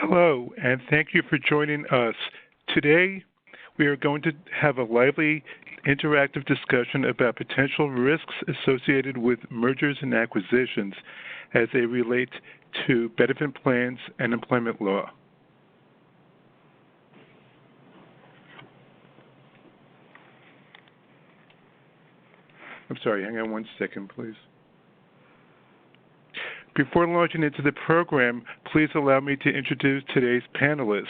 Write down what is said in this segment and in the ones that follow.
Hello, and thank you for joining us. Today, we are going to have a lively, interactive discussion about potential risks associated with mergers and acquisitions as they relate to benefit plans and employment law. I'm sorry, hang on one second, please. Before launching into the program, please allow me to introduce today's panelists,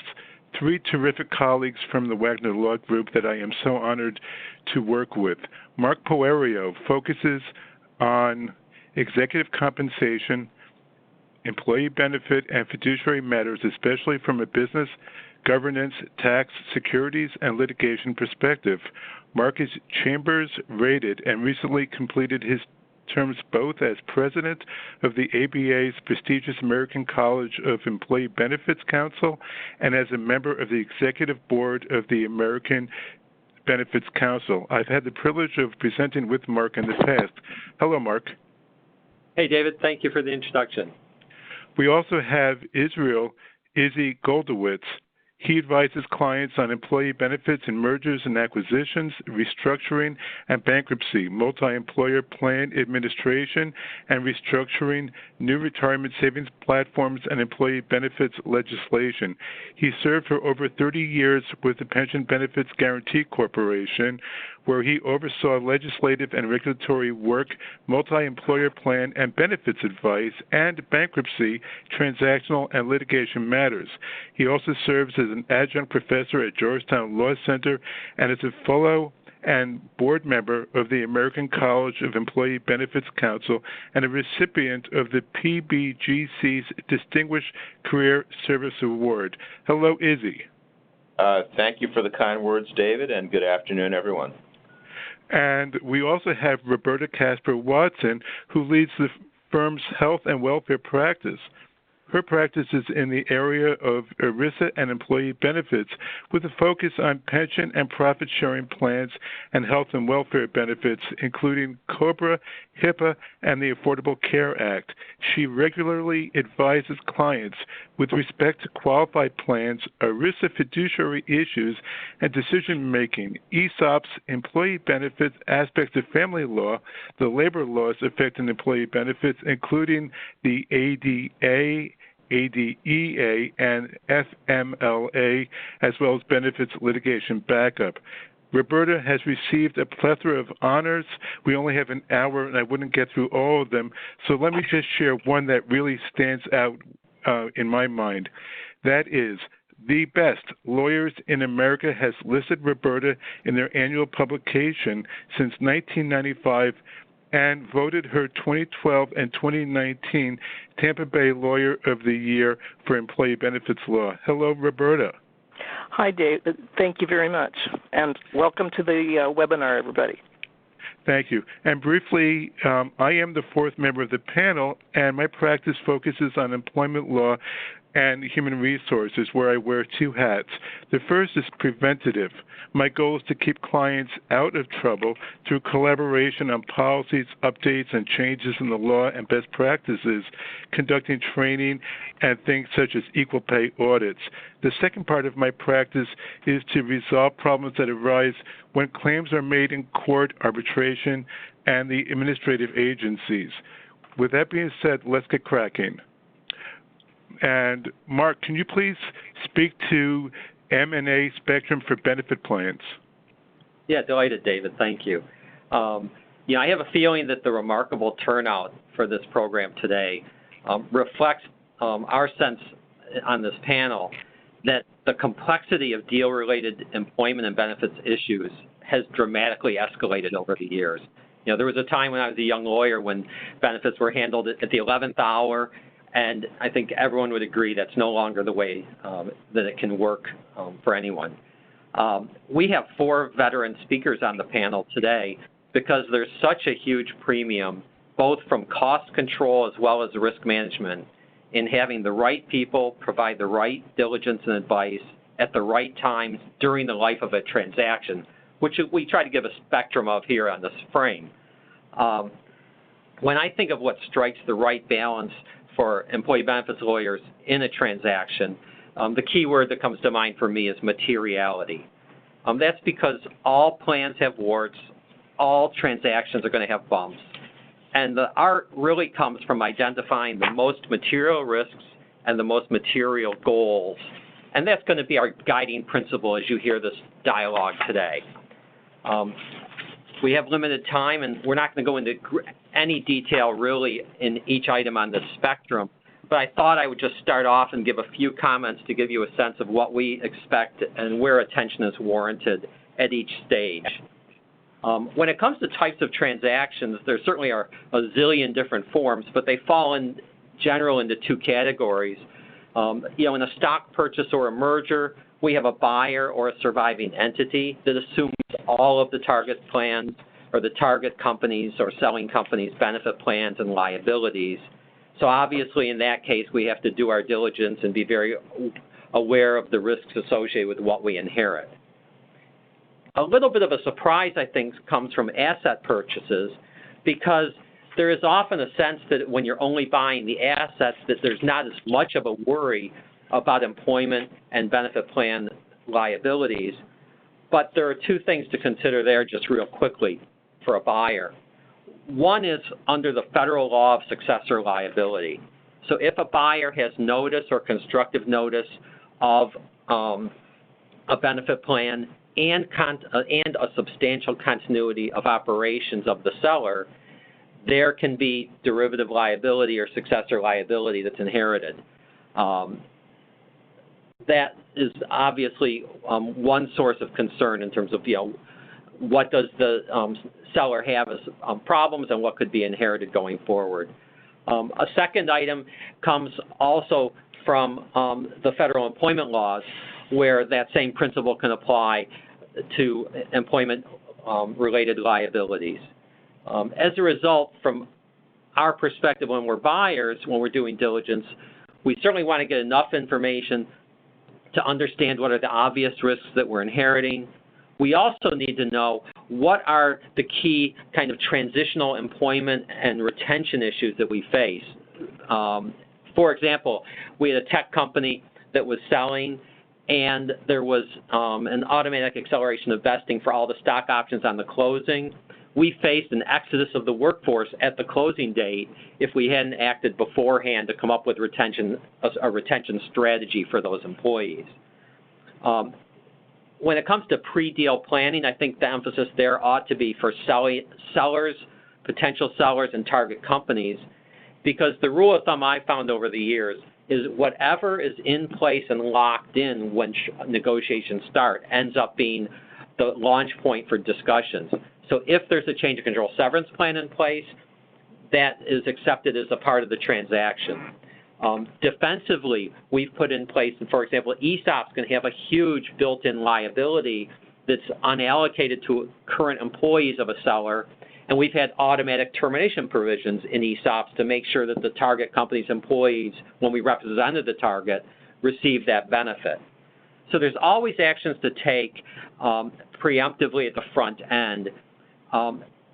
three terrific colleagues from the Wagner Law Group that I am so honored to work with. Mark Poerio focuses on executive compensation, employee benefit, and fiduciary matters, especially from a business, governance, tax, securities, and litigation perspective. Mark is Chambers rated and recently completed his terms both as president of the ABA's prestigious American College of Employee Benefits Council and as a member of the executive board of the American Benefits Council. I've had the privilege of presenting with Mark in the past. Hello, Mark. Hey, David. Thank you for the introduction. We also have Izzy Goldowitz. He advises clients on employee benefits in mergers and acquisitions, restructuring and bankruptcy, multi-employer plan administration, and restructuring, new retirement savings platforms, and employee benefits legislation. He served for over 30 years with the Pension Benefits Guaranty Corporation, where he oversaw legislative and regulatory work, multi-employer plan and benefits advice, and bankruptcy, transactional, and litigation matters. He also serves as an adjunct professor at Georgetown Law Center and is a fellow and board member of the American College of Employee Benefits Council and a recipient of the PBGC's Distinguished Career Service Award. Hello, Izzy. Thank you for the kind words, David, and good afternoon, everyone. And we also have Roberta Casper-Watson, who leads the firm's health and welfare practice. Her practice is in the area of ERISA and employee benefits with a focus on pension and profit-sharing plans and health and welfare benefits, including COBRA, HIPAA, and the Affordable Care Act. She regularly advises clients with respect to qualified plans, ERISA fiduciary issues, and decision-making, ESOPs, employee benefits, aspects of family law, the labor laws affecting employee benefits, including the ADA, ADEA, and FMLA, as well as benefits litigation backup. Roberta has received a plethora of honors. We only have an hour, and I wouldn't get through all of them, so let me just share one that really stands out in my mind. That is, The Best Lawyers in America has listed Roberta in their annual publication since 1995 and voted her 2012 and 2019 Tampa Bay Lawyer of the Year for Employee Benefits Law. Hello, Roberta. Hi, David. Thank you very much, and welcome to the webinar, everybody. Thank you. And briefly, I am the fourth member of the panel, and my practice focuses on employment law and human resources, where I wear two hats. The first is preventative. My goal is to keep clients out of trouble through collaboration on policies, updates, and changes in the law and best practices, conducting training and things such as equal pay audits. The second part of my practice is to resolve problems that arise when claims are made in court, arbitration, and the administrative agencies. With that being said, let's get cracking. And Mark, can you please speak to M&A spectrum for benefit plans? Yeah, delighted, David. Thank you. I have a feeling that the remarkable turnout for this program today reflects our sense on this panel that the complexity of deal-related employment and benefits issues has dramatically escalated over the years. There was a time when I was a young lawyer when benefits were handled at the 11th hour, and I think everyone would agree that's no longer the way that it can work for anyone. We have 4 veteran speakers on the panel today because there's such a huge premium, both from cost control as well as risk management, in having the right people provide the right diligence and advice at the right time during the life of a transaction, which we try to give a spectrum of here on this frame. When I think of what strikes the right balance for employee benefits lawyers in a transaction, The key word that comes to mind for me is materiality. That's because all plans have warts, all transactions are going to have bumps. And the art really comes from identifying the most material risks and the most material goals. And that's going to be our guiding principle as you hear this dialogue today. We have limited time, and we're not going to go into any detail really in each item on the spectrum, but I thought I would just start off and give a few comments to give you a sense of what we expect and where attention is warranted at each stage. When it comes to types of transactions, there certainly are a zillion different forms, but they fall in general into two categories. In a stock purchase or a merger, we have a buyer or a surviving entity that assumes all of the target plans or the target companies or selling companies' benefit plans and liabilities. So obviously in that case, we have to do our diligence and be very aware of the risks associated with what we inherit. A little bit of a surprise, I think, comes from asset purchases because there is often a sense that when you're only buying the assets that there's not as much of a worry about employment and benefit plan liabilities. But there are two things to consider there just real quickly for a buyer. One is under the federal law of successor liability. So if a buyer has notice or constructive notice of a benefit plan and a substantial continuity of operations of the seller, there can be derivative liability or successor liability that's inherited. That is obviously one source of concern in terms of, what does the seller have as problems and what could be inherited going forward. A second item comes also from the federal employment laws, where that same principle can apply to employment-related liabilities. As a result, from our perspective when we're buyers, when we're doing diligence, we certainly want to get enough information to understand what are the obvious risks that we're inheriting. We also need to know what are the key kind of transitional employment and retention issues that we face. For example, we had a tech company that was selling, and there was an automatic acceleration of vesting for all the stock options on the closing. We faced an exodus of the workforce at the closing date if we hadn't acted beforehand to come up with a retention strategy for those employees. When it comes to pre-deal planning, I think the emphasis there ought to be for sellers, potential sellers, and target companies, because the rule of thumb I've found over the years is whatever is in place and locked in when negotiations start ends up being the launch point for discussions. So if there's a change of control severance plan in place, that is accepted as a part of the transaction. Defensively, we've put in place, for example, ESOPs can have a huge built-in liability that's unallocated to current employees of a seller, and we've had automatic termination provisions in ESOPs to make sure that the target company's employees, when we represented the target, receive that benefit. So there's always actions to take preemptively at the front end.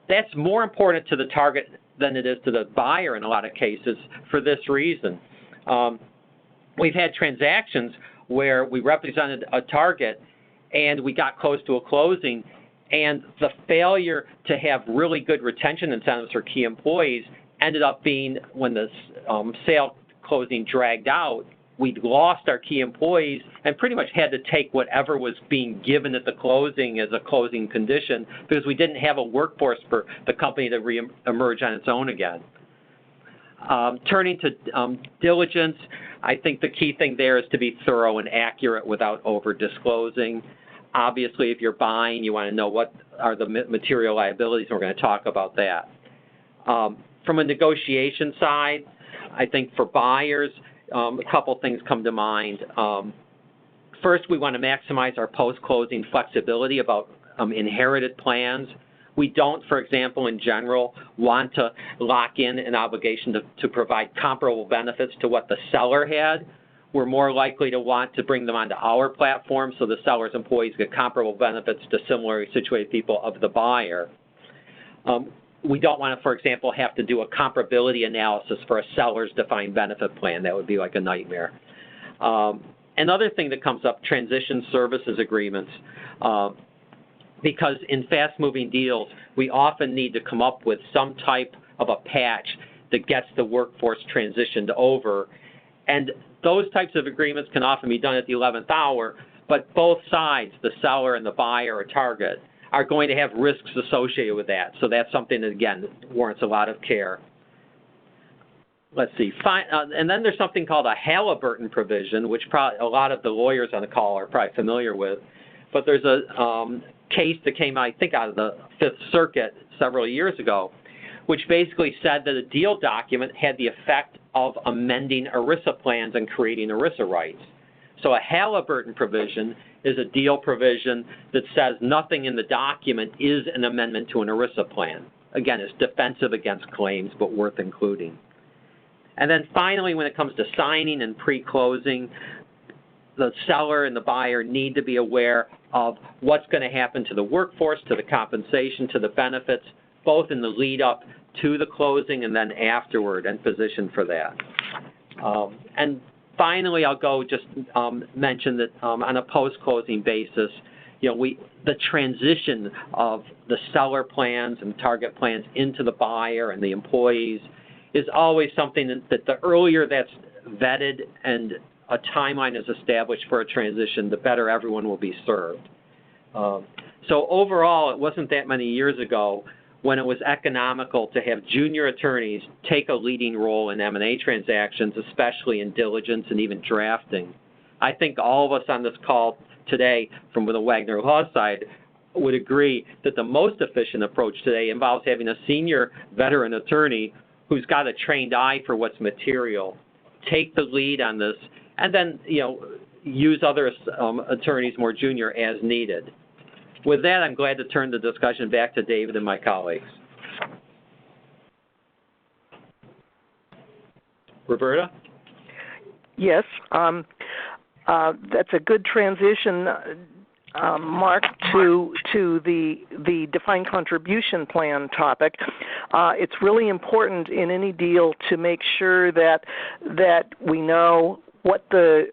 That's more important to the target than it is to the buyer in a lot of cases for this reason. We've had transactions where we represented a target and we got close to a closing, and the failure to have really good retention incentives for key employees ended up being when the sale closing dragged out, we'd lost our key employees and pretty much had to take whatever was being given at the closing as a closing condition because we didn't have a workforce for the company to re-emerge on its own again. Turning to diligence, I think the key thing there is to be thorough and accurate without over-disclosing. Obviously, if you're buying, you want to know what are the material liabilities, and we're going to talk about that. From a negotiation side, I think for buyers, a couple things come to mind. First, we want to maximize our post-closing flexibility about inherited plans. We don't, for example, in general, want to lock in an obligation to provide comparable benefits to what the seller had. We're more likely to want to bring them onto our platform so the seller's employees get comparable benefits to similarly situated people of the buyer. We don't want to, for example, have to do a comparability analysis for a seller's defined benefit plan. That would be like a nightmare. Another thing that comes up, transition services agreements. Because in fast-moving deals, we often need to come up with some type of a patch that gets the workforce transitioned over. And those types of agreements can often be done at the 11th hour, but both sides, the seller and the buyer or target, are going to have risks associated with that. So that's something that, again, warrants a lot of care. Let's see. And then there's something called a Halliburton provision, which probably a lot of the lawyers on the call are probably familiar with. But there's a case that came, I think, out of the Fifth Circuit several years ago, which basically said that a deal document had the effect of amending ERISA plans and creating ERISA rights. So a Halliburton provision is a deal provision that says nothing in the document is an amendment to an ERISA plan. Again, it's defensive against claims, but worth including. And then finally, when it comes to signing and pre-closing, the seller and the buyer need to be aware of what's going to happen to the workforce, to the compensation, to the benefits, both in the lead up to the closing and then afterward, and position for that. And finally, I'll go just mention that on a post-closing basis, the transition of the seller plans and target plans into the buyer and the employees is always something that the earlier that's vetted and a timeline is established for a transition, the better everyone will be served. So overall, it wasn't that many years ago when it was economical to have junior attorneys take a leading role in M&A transactions, especially in diligence and even drafting. I think all of us on this call today from the Wagner Law side would agree that the most efficient approach today involves having a senior veteran attorney who's got a trained eye for what's material, take the lead on this, and then use other attorneys more junior as needed. With that, I'm glad to turn the discussion back to David and my colleagues. Roberta? Yes, that's a good transition, Mark, to the defined contribution plan topic. It's really important in any deal to make sure that we know what the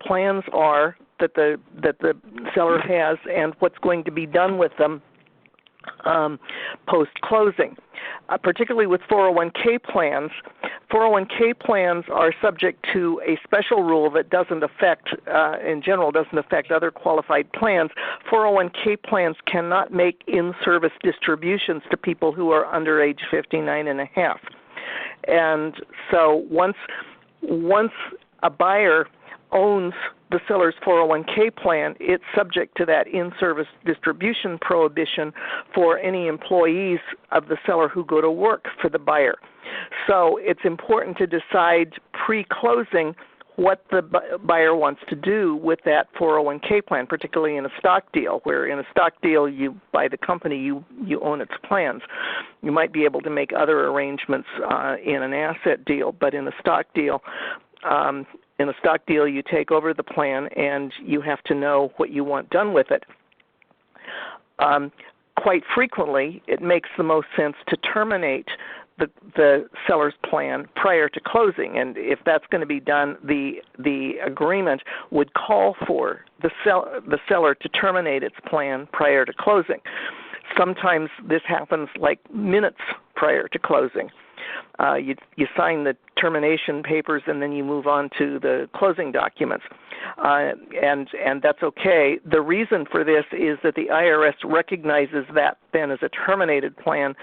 plans are that the seller has and what's going to be done with them post-closing. Particularly with 401k plans, 401k plans are subject to a special rule that doesn't affect other qualified plans. 401k plans cannot make in-service distributions to people who are under age 59 and a half. And so once a buyer owns the seller's 401k plan, it's subject to that in-service distribution prohibition for any employees of the seller who go to work for the buyer. So it's important to decide pre-closing what the buyer wants to do with that 401k plan, particularly in a stock deal, where in a stock deal you buy the company, you own its plans. You might be able to make other arrangements in an asset deal, but in a stock deal, you take over the plan and you have to know what you want done with it. Quite frequently, it makes the most sense to terminate the seller's plan prior to closing, and if that's going to be done, the agreement would call for the seller to terminate its plan prior to closing. Sometimes this happens like minutes prior to closing. You sign the termination papers and then you move on to the closing documents, and that's okay. The reason for this is that the IRS recognizes that then as a terminated plan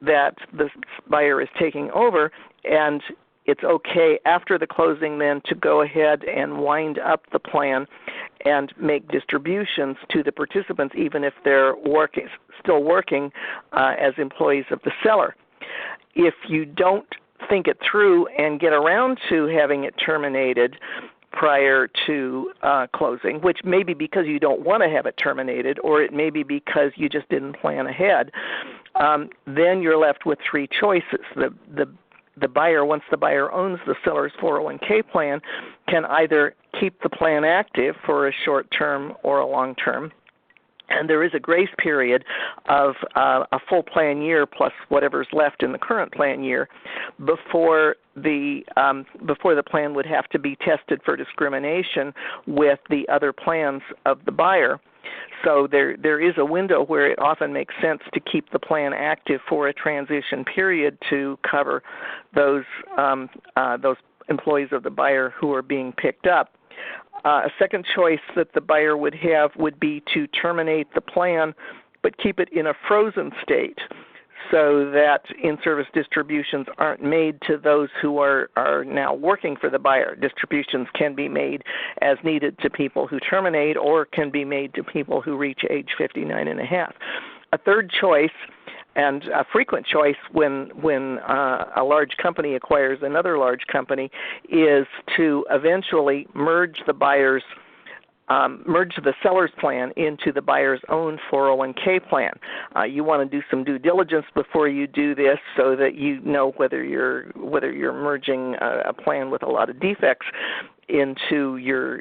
that the buyer is taking over, and it's okay after the closing then to go ahead and wind up the plan and make distributions to the participants, even if they're still working as employees of the seller. If you don't think it through and get around to having it terminated prior to closing, which may be because you don't want to have it terminated, or it may be because you just didn't plan ahead, then you're left with three choices. The buyer, once the buyer owns the seller's 401k plan, can either keep the plan active for a short term or a long term. And there is a grace period of a full plan year plus whatever's left in the current plan year before the plan would have to be tested for discrimination with the other plans of the buyer. So there is a window where it often makes sense to keep the plan active for a transition period to cover those employees of the buyer who are being picked up. A second choice that the buyer would have would be to terminate the plan but keep it in a frozen state so that in-service distributions aren't made to those who are now working for the buyer. Distributions can be made as needed to people who terminate or can be made to people who reach age 59 and a half. A third choice, and a frequent choice when a large company acquires another large company, is to eventually merge the seller's plan into the buyer's own 401k plan. You want to do some due diligence before you do this so that you know whether you're merging a plan with a lot of defects into your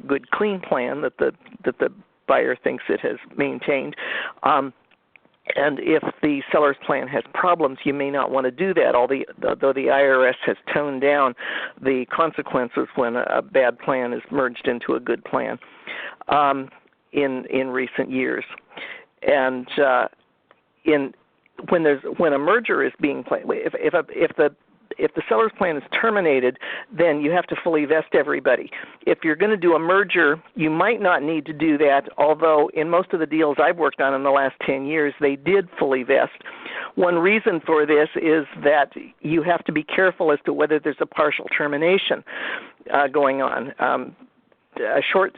good clean plan that the buyer thinks it has maintained. And if the seller's plan has problems, you may not want to do that, although the IRS has toned down the consequences when a bad plan is merged into a good plan in recent years. And when a merger is being planned, if the seller's plan is terminated, then you have to fully vest everybody. If you're going to do a merger, you might not need to do that, although in most of the deals I've worked on in the last 10 years, they did fully vest. One reason for this is that you have to be careful as to whether there's a partial termination going on. A short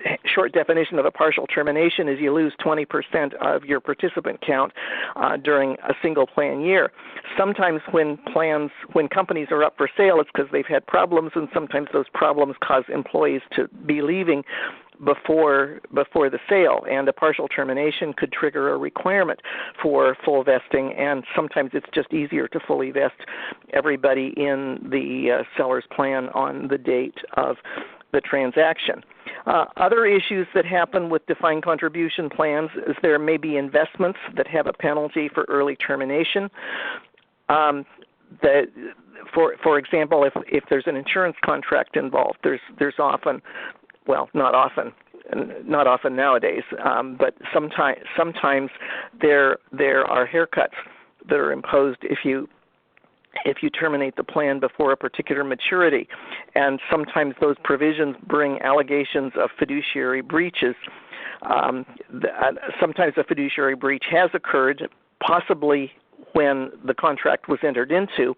definition of a partial termination is you lose 20% of your participant count during a single plan year. Sometimes when companies are up for sale, it's because they've had problems, and sometimes those problems cause employees to be leaving before the sale, and a partial termination could trigger a requirement for full vesting, and sometimes it's just easier to fully vest everybody in the seller's plan on the date of the transaction. Other issues that happen with defined contribution plans is there may be investments that have a penalty for early termination. For example, if there's an insurance contract involved, there's often, well, not often nowadays, but sometimes there are haircuts that are imposed if you terminate the plan before a particular maturity. And sometimes those provisions bring allegations of fiduciary breaches. Sometimes a fiduciary breach has occurred, possibly when the contract was entered into,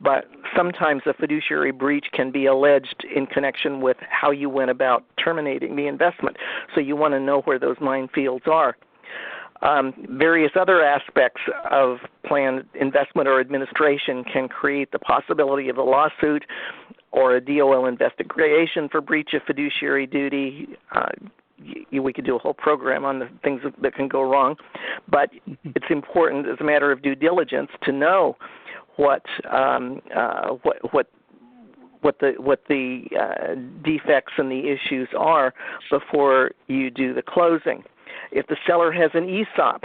but sometimes a fiduciary breach can be alleged in connection with how you went about terminating the investment. So you want to know where those minefields are. Various other aspects of plan investment or administration can create the possibility of a lawsuit or a DOL investigation for breach of fiduciary duty. We could do a whole program on the things that can go wrong, but it's important as a matter of due diligence to know what the defects and the issues are before you do the closing. If the seller has an ESOP,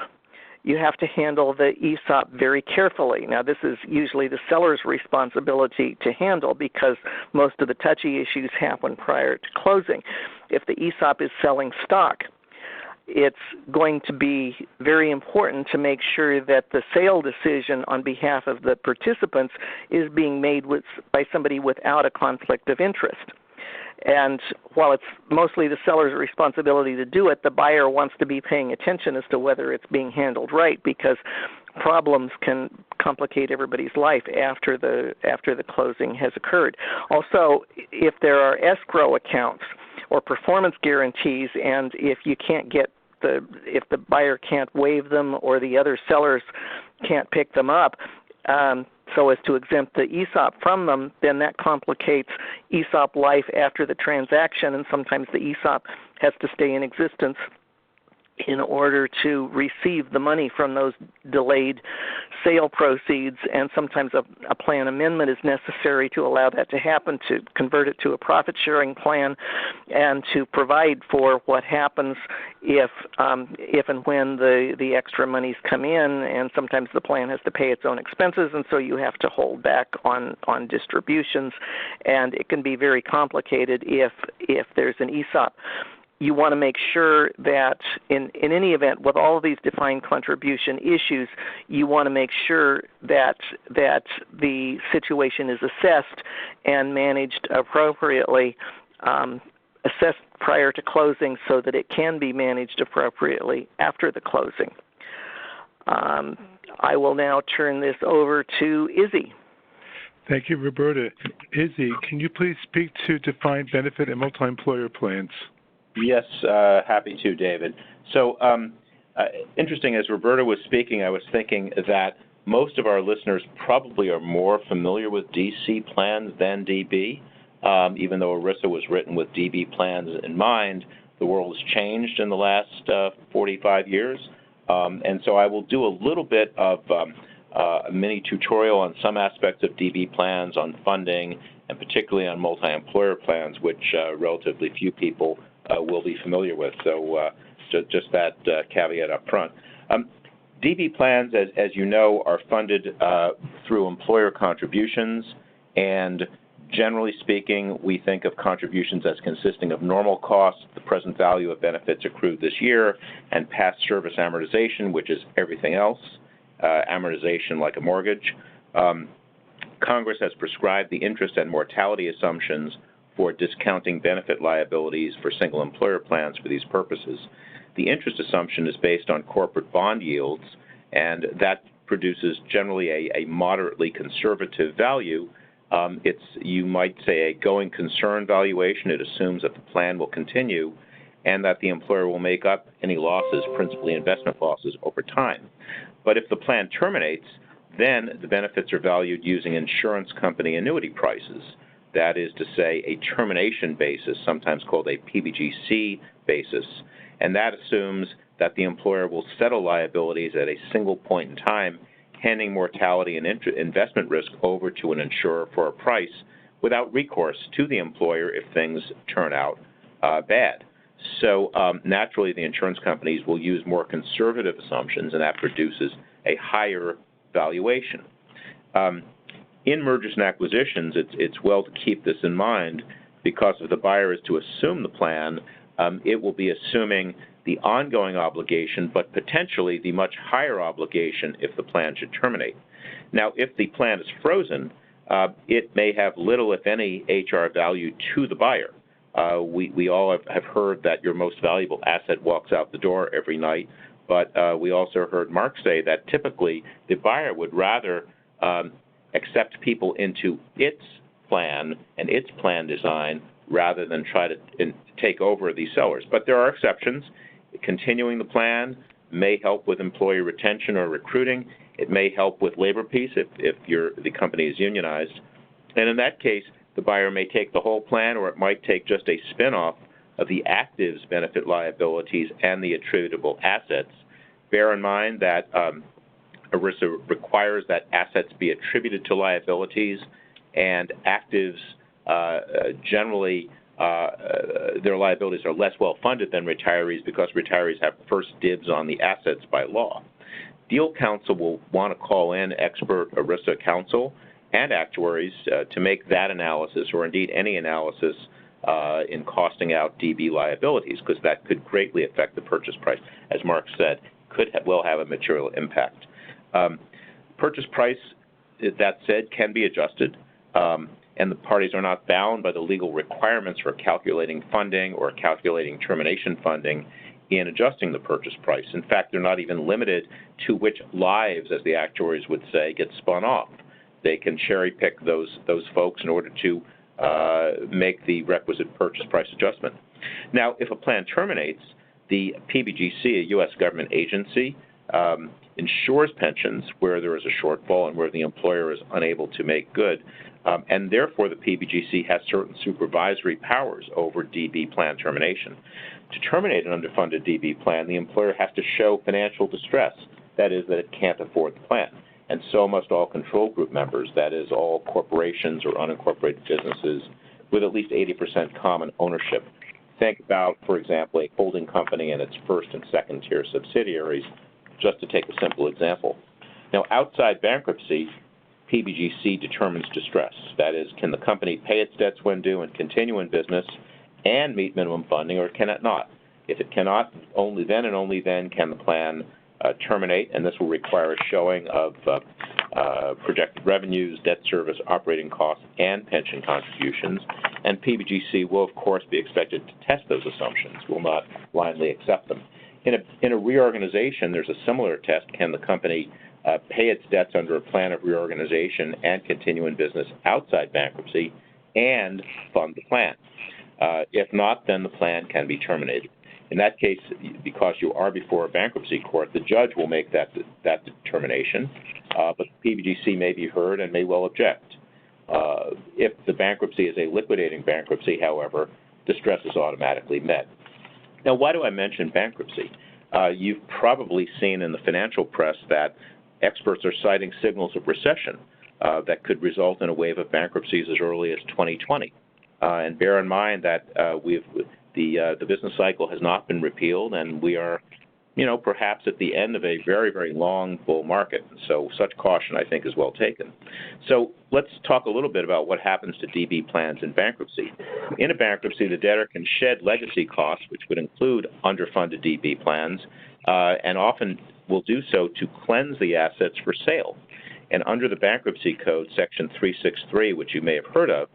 you have to handle the ESOP very carefully. Now, this is usually the seller's responsibility to handle because most of the touchy issues happen prior to closing. If the ESOP is selling stock, it's going to be very important to make sure that the sale decision on behalf of the participants is being made by somebody without a conflict of interest. And while it's mostly the seller's responsibility to do it, the buyer wants to be paying attention as to whether it's being handled right, because problems can complicate everybody's life after the closing has occurred. Also, if there are escrow accounts or performance guarantees, and if the buyer can't waive them or the other sellers can't pick them up, so as to exempt the ESOP from them, then that complicates ESOP life after the transaction, and sometimes the ESOP has to stay in existence in order to receive the money from those delayed sale proceeds, and sometimes a plan amendment is necessary to allow that to happen, to convert it to a profit-sharing plan, and to provide for what happens if and when the extra monies come in, and sometimes the plan has to pay its own expenses, and so you have to hold back on distributions, and it can be very complicated if there's an ESOP. You want to make sure that in any event, with all of these defined contribution issues, you want to make sure that the situation is assessed and managed appropriately, assessed prior to closing so that it can be managed appropriately after the closing. I will now turn this over to Izzy. Thank you, Roberta. Izzy, can you please speak to defined benefit and multi-employer plans? Yes, happy to, David. So, interesting, as Roberta was speaking, I was thinking that most of our listeners probably are more familiar with DC plans than DB. Even though ERISA was written with DB plans in mind, the world has changed in the last 45 years. And so I will do a little bit of a mini tutorial on some aspects of DB plans, on funding, and particularly on multi-employer plans, which relatively few people will be familiar with. So just that caveat up front. DB plans, as you know, are funded through employer contributions, and generally speaking, we think of contributions as consisting of normal costs, the present value of benefits accrued this year, and past service amortization, which is everything else, amortization like a mortgage. Congress has prescribed the interest and mortality assumptions for discounting benefit liabilities for single employer plans for these purposes. The interest assumption is based on corporate bond yields, and that produces generally a moderately conservative value. It's, you might say, a going concern valuation. It assumes that the plan will continue and that the employer will make up any losses, principally investment losses, over time. But if the plan terminates, then the benefits are valued using insurance company annuity prices. That is to say, a termination basis, sometimes called a PBGC basis, and that assumes that the employer will settle liabilities at a single point in time, handing mortality and investment risk over to an insurer for a price without recourse to the employer if things turn out bad. So naturally, the insurance companies will use more conservative assumptions, and that produces a higher valuation. In mergers and acquisitions, it's well to keep this in mind, because if the buyer is to assume the plan, it will be assuming the ongoing obligation, but potentially the much higher obligation if the plan should terminate. Now, if the plan is frozen, it may have little, if any, HR value to the buyer. We all have heard that your most valuable asset walks out the door every night, but we also heard Mark say that typically the buyer would rather accept people into its plan and its plan design rather than try to take over the sellers. But there are exceptions. Continuing the plan may help with employee retention or recruiting. It may help with labor peace if the company is unionized. And in that case, the buyer may take the whole plan, or it might take just a spin-off of the actives benefit liabilities and the attributable assets. Bear in mind that ERISA requires that assets be attributed to liabilities, and actives generally, their liabilities are less well funded than retirees because retirees have first dibs on the assets by law. Deal counsel will want to call in expert ERISA counsel and actuaries to make that analysis, or indeed any analysis in costing out DB liabilities, because that could greatly affect the purchase price. As Mark said, will have a material impact. Purchase price, that said, can be adjusted, and the parties are not bound by the legal requirements for calculating funding or calculating termination funding in adjusting the purchase price. In fact, they're not even limited to which lives, as the actuaries would say, get spun off. They can cherry pick those folks in order to make the requisite purchase price adjustment. Now, if a plan terminates, the PBGC, a U.S. government agency, insures pensions where there is a shortfall and where the employer is unable to make good, and therefore the PBGC has certain supervisory powers over DB plan termination. To terminate an underfunded DB plan, the employer has to show financial distress, that is, that it can't afford the plan. And so must all control group members, that is, all corporations or unincorporated businesses with at least 80% common ownership. Think about, for example, a holding company and its first and second tier subsidiaries, just to take a simple example. Now, outside bankruptcy, PBGC determines distress. That is, can the company pay its debts when due and continue in business and meet minimum funding, or can it not? If it cannot, only then and only then can the plan terminate, and this will require a showing of projected revenues, debt service, operating costs, and pension contributions. And PBGC will, of course, be expected to test those assumptions, will not blindly accept them. In a reorganization, there's a similar test. Can the company pay its debts under a plan of reorganization and continue in business outside bankruptcy and fund the plan? If not, then the plan can be terminated. In that case, because you are before a bankruptcy court, the judge will make that determination, but the PBGC may be heard and may well object. If the bankruptcy is a liquidating bankruptcy, however, distress is automatically met. Now, why do I mention bankruptcy? You've probably seen in the financial press that experts are citing signals of recession that could result in a wave of bankruptcies as early as 2020. And bear in mind that the business cycle has not been repealed, and we are, perhaps at the end of a very, very long bull market. So such caution, I think, is well taken. So let's talk a little bit about what happens to DB plans in bankruptcy. In a bankruptcy, the debtor can shed legacy costs, which would include underfunded DB plans, and often will do so to cleanse the assets for sale. And under the Bankruptcy Code, Section 363, which you may have heard of,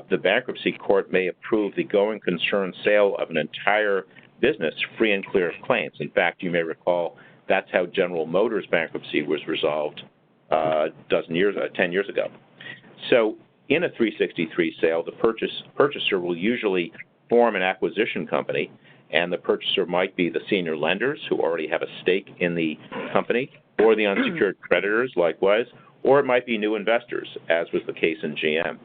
the bankruptcy court may approve the going concern sale of an entire business free and clear of claims. In fact, you may recall that's how General Motors bankruptcy was resolved 10 years ago. So in a 363 sale, the purchaser will usually form an acquisition company, and the purchaser might be the senior lenders who already have a stake in the company, or the unsecured creditors likewise, or it might be new investors, as was the case in GM.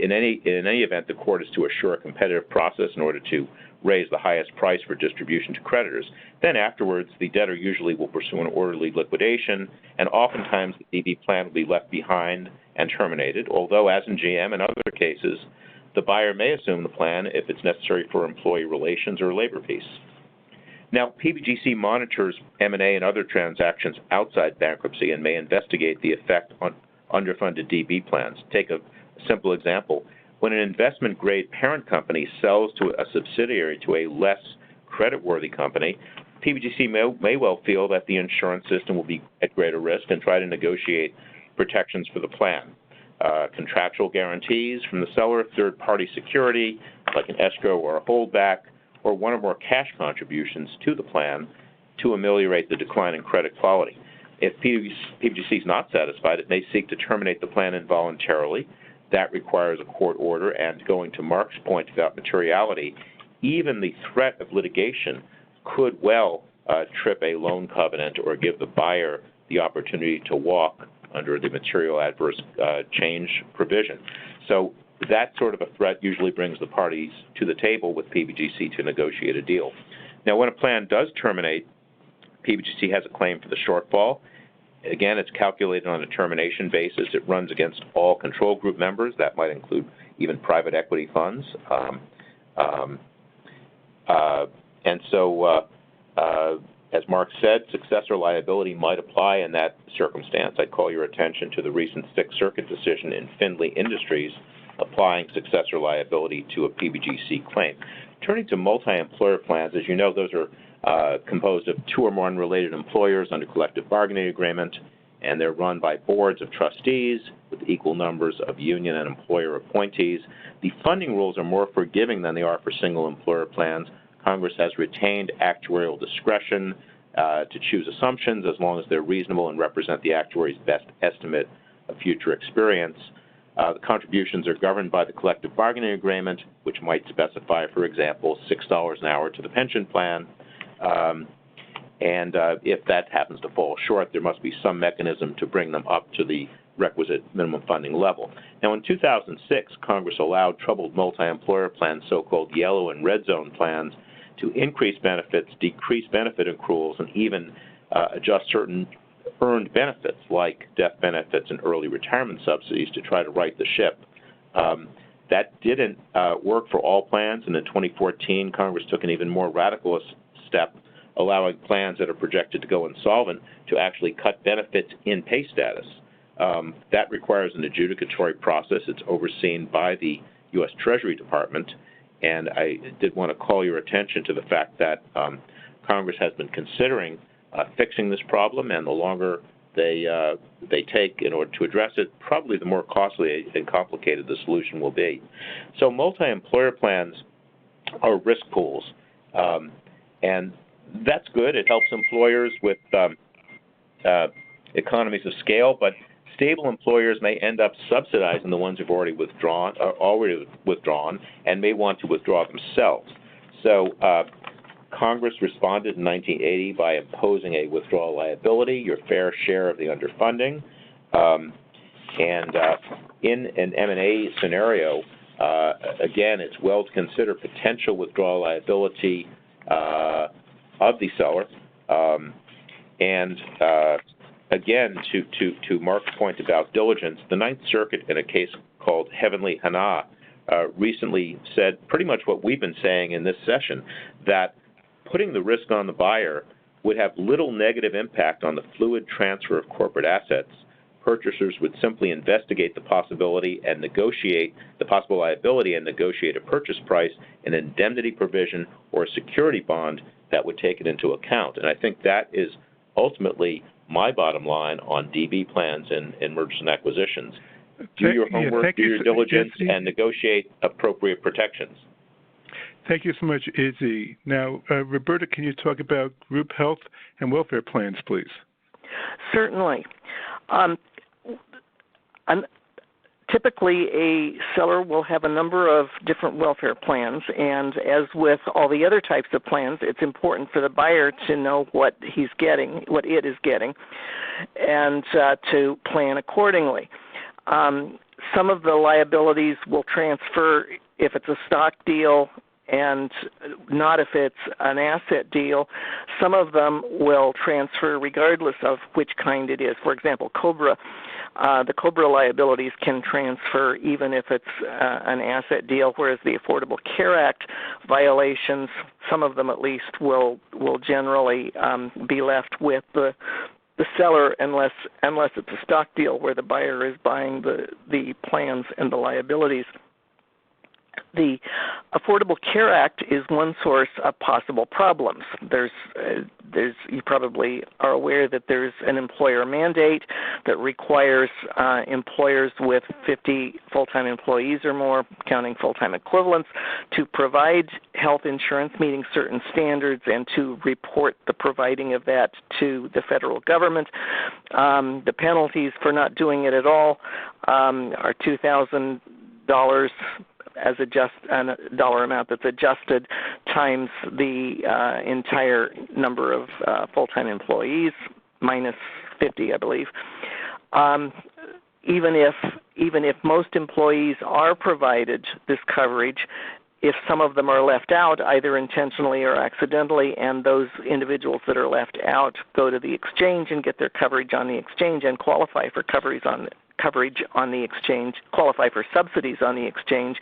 In any event, the court is to assure a competitive process in order to raise the highest price for distribution to creditors. Then afterwards, the debtor usually will pursue an orderly liquidation, and oftentimes the DB plan will be left behind and terminated, although, as in GM and other cases, the buyer may assume the plan if it's necessary for employee relations or labor peace. Now, PBGC monitors M&A and other transactions outside bankruptcy and may investigate the effect on underfunded DB plans. Take a simple example. When an investment-grade parent company sells to a subsidiary to a less creditworthy company, PBGC may well feel that the insurance system will be at greater risk and try to negotiate protections for the plan. Contractual guarantees from the seller, third-party security, like an escrow or a holdback, or one or more cash contributions to the plan to ameliorate the decline in credit quality. If PBGC is not satisfied, it may seek to terminate the plan involuntarily. That requires a court order, and going to Mark's point about materiality, even the threat of litigation could well trip a loan covenant or give the buyer the opportunity to walk under the material adverse change provision. So that sort of a threat usually brings the parties to the table with PBGC to negotiate a deal. Now, when a plan does terminate, PBGC has a claim for the shortfall. Again, it's calculated on a termination basis. It runs against all control group members. That might include even private equity funds. As Mark said, successor liability might apply in that circumstance. I'd call your attention to the recent Sixth Circuit decision in Findlay Industries applying successor liability to a PBGC claim. Turning to multi-employer plans, as you know, those are composed of two or more unrelated employers under collective bargaining agreement, and they're run by boards of trustees with equal numbers of union and employer appointees. The funding rules are more forgiving than they are for single employer plans. Congress has retained actuarial discretion to choose assumptions as long as they're reasonable and represent the actuary's best estimate of future experience. The contributions are governed by the collective bargaining agreement, which might specify, for example, $6 an hour to the pension plan. And if that happens to fall short, there must be some mechanism to bring them up to the requisite minimum funding level. Now, in 2006, Congress allowed troubled multi-employer plans, so-called yellow and red zone plans, to increase benefits, decrease benefit accruals, and even adjust certain earned benefits like death benefits and early retirement subsidies to try to right the ship. That didn't work for all plans, and in 2014, Congress took an even more radical step, allowing plans that are projected to go insolvent to actually cut benefits in pay status. That requires an adjudicatory process. It's overseen by the U.S. Treasury Department, and I did want to call your attention to the fact that Congress has been considering fixing this problem, and the longer they take in order to address it, probably the more costly and complicated the solution will be. So multi-employer plans are risk pools, and that's good. It helps employers with economies of scale, but stable employers may end up subsidizing the ones who've already withdrawn, and may want to withdraw themselves. So Congress responded in 1980 by imposing a withdrawal liability, your fair share of the underfunding. In an M&A scenario, again, it's well to consider potential withdrawal liability of the seller. Again, to Mark's point about diligence, the Ninth Circuit in a case called Heavenly Hana recently said pretty much what we've been saying in this session, that putting the risk on the buyer would have little negative impact on the fluid transfer of corporate assets. Purchasers would simply investigate the possibility and negotiate the possible liability and negotiate a purchase price, an indemnity provision, or a security bond that would take it into account. And I think that is ultimately my bottom line on DB plans and mergers and acquisitions. Do your homework, do your diligence, and negotiate appropriate protections. Thank you so much, Izzy. Now, Roberta, can you talk about group health and welfare plans, please? Certainly. Typically, a seller will have a number of different welfare plans, and as with all the other types of plans, it's important for the buyer to know what he's getting, what it is getting, and to plan accordingly. Some of the liabilities will transfer if it's a stock deal and not if it's an asset deal. Some of them will transfer regardless of which kind it is. For example, COBRA. The COBRA liabilities can transfer even if it's an asset deal, whereas the Affordable Care Act violations, some of them at least, will generally be left with the seller unless it's a stock deal where the buyer is buying the plans and the liabilities. The Affordable Care Act is one source of possible problems. You probably are aware that there's an employer mandate that requires employers with 50 full-time employees or more, counting full-time equivalents, to provide health insurance meeting certain standards and to report the providing of that to the federal government. The penalties for not doing it at all are $2,000 as a dollar amount that's adjusted times the entire number of full-time employees minus 50, I believe. Even if most employees are provided this coverage, if some of them are left out, either intentionally or accidentally, and those individuals that are left out go to the exchange and get their coverage on the exchange and qualify for coverage on the exchange, qualify for subsidies on the exchange,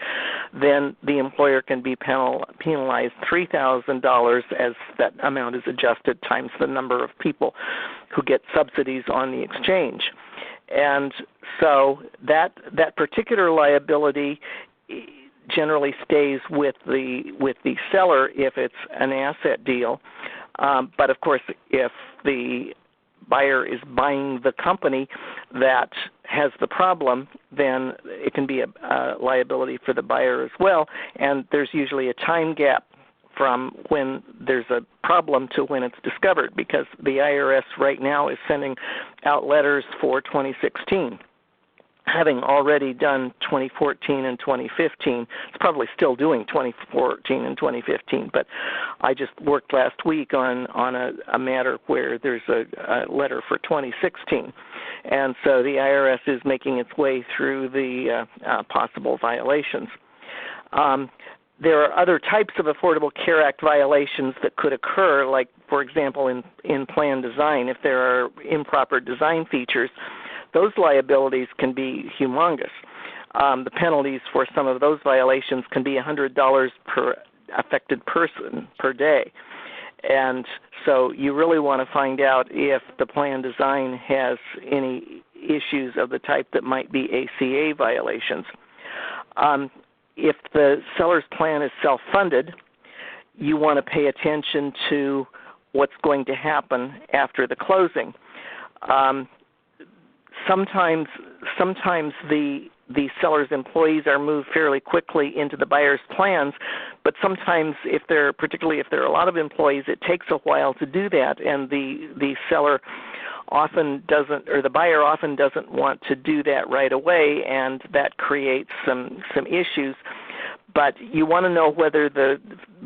then the employer can be penalized $3,000 as that amount is adjusted times the number of people who get subsidies on the exchange. And so that particular liability generally stays with the seller if it's an asset deal. But of course, if the buyer is buying the company that has the problem, then it can be a liability for the buyer as well. And there's usually a time gap from when there's a problem to when it's discovered, because the IRS right now is sending out letters for 2016. Having already done 2014 and 2015, it's probably still doing 2014 and 2015, but I just worked last week on a matter where there's a letter for 2016. And so the IRS is making its way through the possible violations. There are other types of Affordable Care Act violations that could occur, like, for example, in plan design. If there are improper design features, those liabilities can be humongous. The penalties for some of those violations can be $100 per affected person per day. And so you really want to find out if the plan design has any issues of the type that might be ACA violations. If the seller's plan is self-funded, you want to pay attention to what's going to happen after the closing. Sometimes the seller's employees are moved fairly quickly into the buyer's plans, but sometimes particularly if there are a lot of employees, it takes a while to do that, and the seller often doesn't, or the buyer often doesn't want to do that right away, and that creates some issues. But you want to know whether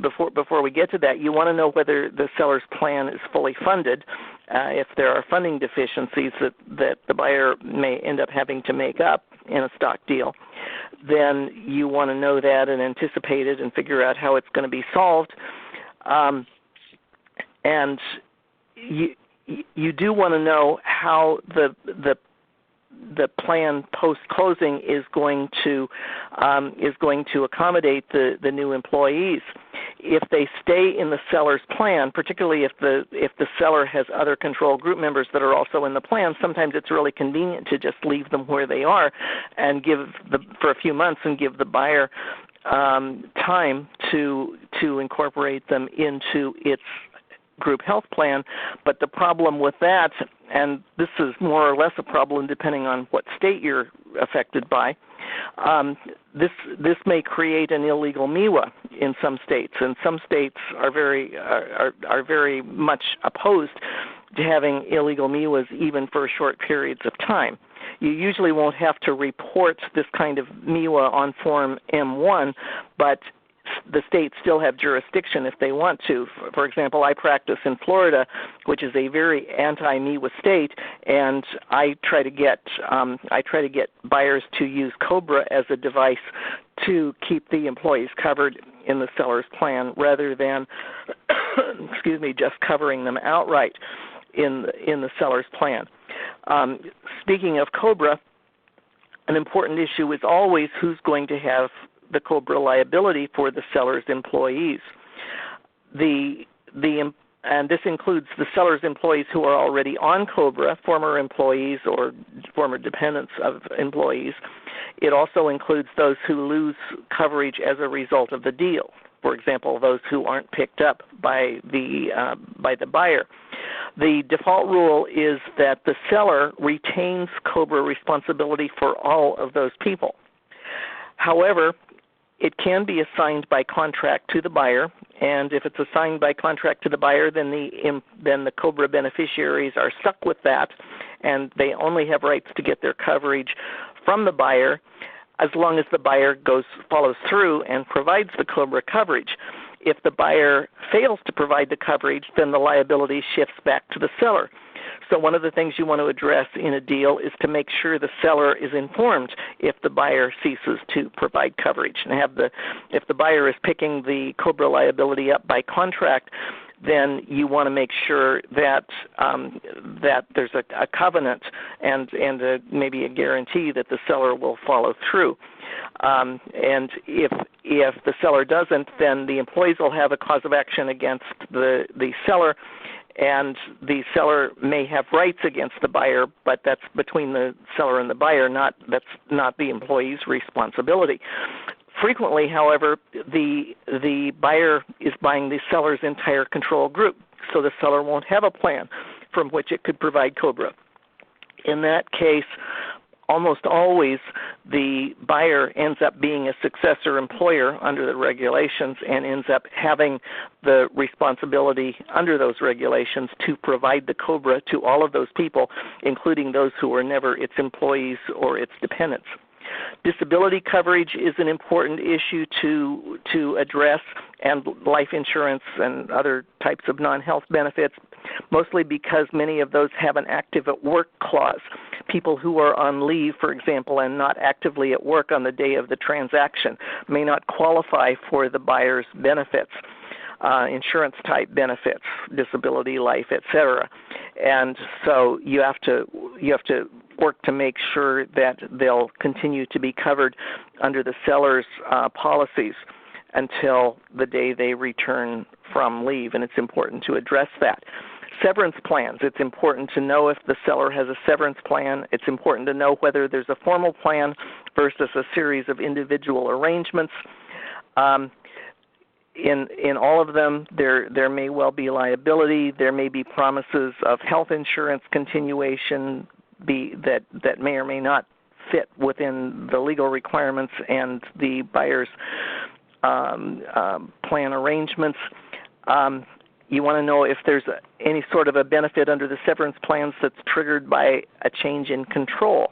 before we get to that, you want to know whether the seller's plan is fully funded. If there are funding deficiencies that the buyer may end up having to make up in a stock deal, then you want to know that and anticipate it and figure out how it's going to be solved. And you do want to know how the plan post-closing is going to accommodate the new employees. If they stay in the seller's plan, particularly if the seller has other control group members that are also in the plan, sometimes it's really convenient to just leave them where they are and for a few months and give the buyer time to incorporate them into its group health plan. But the problem with that, and this is more or less a problem depending on what state you're affected by, this may create an illegal MEWA in some states, and some states are very much opposed to having illegal MEWAs even for short periods of time. You usually won't have to report this kind of MEWA on Form M1, but the states still have jurisdiction if they want to. For example, I practice in Florida, which is a very anti-MEWA state, and I try to get buyers to use COBRA as a device to keep the employees covered in the seller's plan rather than, just covering them outright in the seller's plan. Speaking of COBRA, an important issue is always who's going to have the COBRA liability for the seller's employees. And this includes the seller's employees who are already on COBRA, former employees or former dependents of employees. It also includes those who lose coverage as a result of the deal. For example, those who aren't picked up by the buyer. The default rule is that the seller retains COBRA responsibility for all of those people. However, it can be assigned by contract to the buyer, and if it's assigned by contract to the buyer, then the COBRA beneficiaries are stuck with that, and they only have rights to get their coverage from the buyer as long as the buyer follows through and provides the COBRA coverage. If the buyer fails to provide the coverage, then the liability shifts back to the seller. So one of the things you want to address in a deal is to make sure the seller is informed if the buyer ceases to provide coverage. And if the buyer is picking the COBRA liability up by contract, then you want to make sure that there's a covenant and maybe a guarantee that the seller will follow through. And if the seller doesn't, then the employees will have a cause of action against the seller, and the seller may have rights against the buyer, but that's between the seller and the buyer, that's not the employee's responsibility. Frequently, however, the buyer is buying the seller's entire control group, so the seller won't have a plan from which it could provide COBRA. In that case, almost always the buyer ends up being a successor employer under the regulations and ends up having the responsibility under those regulations to provide the COBRA to all of those people, including those who were never its employees or its dependents. Disability coverage is an important issue to address, and life insurance and other types of non-health benefits, mostly because many of those have an active at work clause. People who are on leave, for example, and not actively at work on the day of the transaction may not qualify for the buyer's benefits, insurance-type benefits, disability, life, etc. And so you have to work to make sure that they'll continue to be covered under the seller's policies until the day they return from leave, and it's important to address that. Severance plans, it's important to know if the seller has a severance plan. It's important to know whether there's a formal plan versus a series of individual arrangements. In all of them, there may well be liability. There may be promises of health insurance continuation that may or may not fit within the legal requirements and the buyer's plan arrangements. You want to know if there's any sort of a benefit under the severance plans that's triggered by a change in control.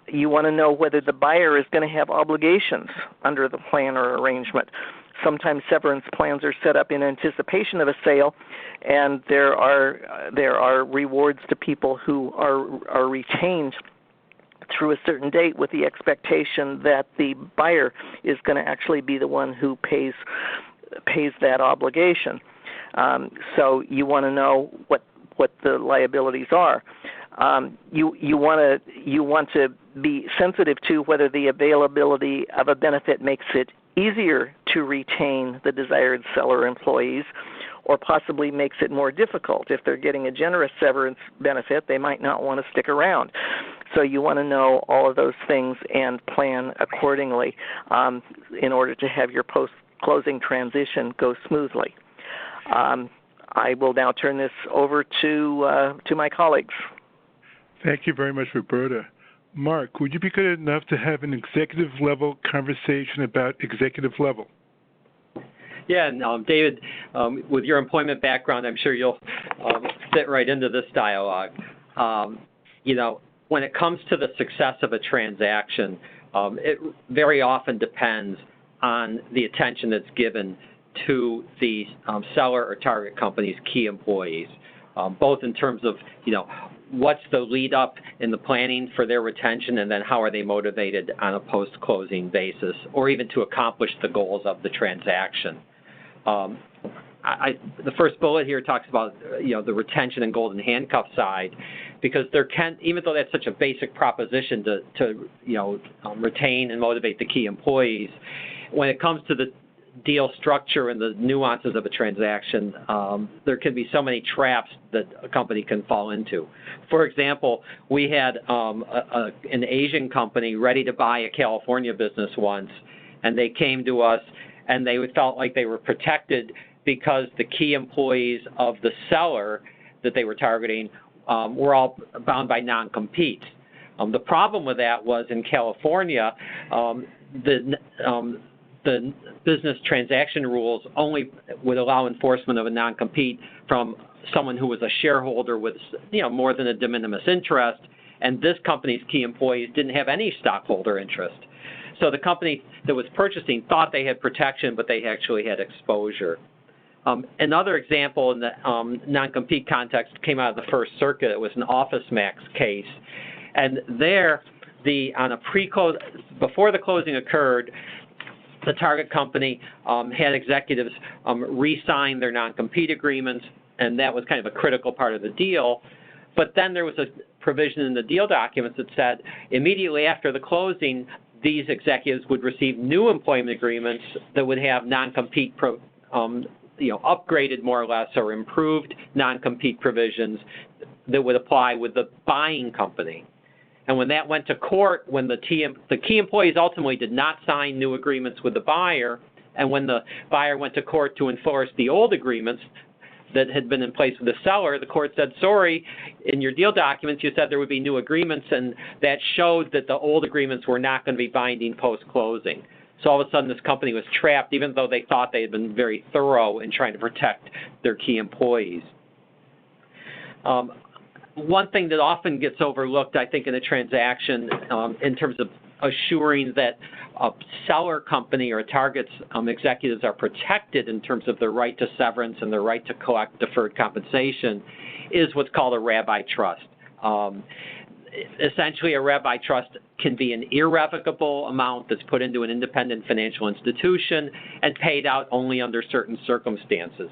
You want to know whether the buyer is going to have obligations under the plan or arrangement. Sometimes severance plans are set up in anticipation of a sale, and there are rewards to people who are retained through a certain date with the expectation that the buyer is going to actually be the one who pays that obligation. So you want to know what the liabilities are. You want to be sensitive to whether the availability of a benefit makes it easier to retain the desired seller employees, or possibly makes it more difficult. If they're getting a generous severance benefit, they might not want to stick around. So you want to know all of those things and plan accordingly in order to have your post-closing transition go smoothly. I will now turn this over to my colleagues. Thank you very much, Roberta. Mark, would you be good enough to have an executive-level conversation about executive level? Yeah, David, with your employment background, I'm sure you'll fit right into this dialogue. When it comes to the success of a transaction, it very often depends on the attention that's given to the seller or target company's key employees, both in terms of, what's the lead up in the planning for their retention, and then how are they motivated on a post-closing basis, or even to accomplish the goals of the transaction. The first bullet here talks about the retention and golden handcuff side, because there can, even though that's such a basic proposition to retain and motivate the key employees, when it comes to the deal structure and the nuances of a transaction, there can be so many traps that a company can fall into. For example, we had an Asian company ready to buy a California business once, and they came to us and they felt like they were protected because the key employees of the seller that they were targeting were all bound by non-competes. The problem with that was in California, the business transaction rules only would allow enforcement of a non-compete from someone who was a shareholder with more than a de minimis interest, and this company's key employees didn't have any stockholder interest. So the company that was purchasing thought they had protection, but they actually had exposure. Another example in the non-compete context came out of the First Circuit. It was an OfficeMax case, and there, before the closing occurred, the target company had executives re-sign their non-compete agreements, and that was kind of a critical part of the deal. But then there was a provision in the deal documents that said immediately after the closing, these executives would receive new employment agreements that would have non-compete upgraded more or less or improved non-compete provisions that would apply with the buying company. And when that went to court, when the key employees ultimately did not sign new agreements with the buyer, and when the buyer went to court to enforce the old agreements that had been in place with the seller, the court said, sorry, in your deal documents you said there would be new agreements, and that showed that the old agreements were not going to be binding post-closing. So all of a sudden this company was trapped, even though they thought they had been very thorough in trying to protect their key employees. One thing that often gets overlooked, I think, in a transaction in terms of assuring that a seller company or a target's executives are protected in terms of their right to severance and their right to collect deferred compensation is what's called a rabbi trust. Essentially, a rabbi trust can be an irrevocable amount that's put into an independent financial institution and paid out only under certain circumstances.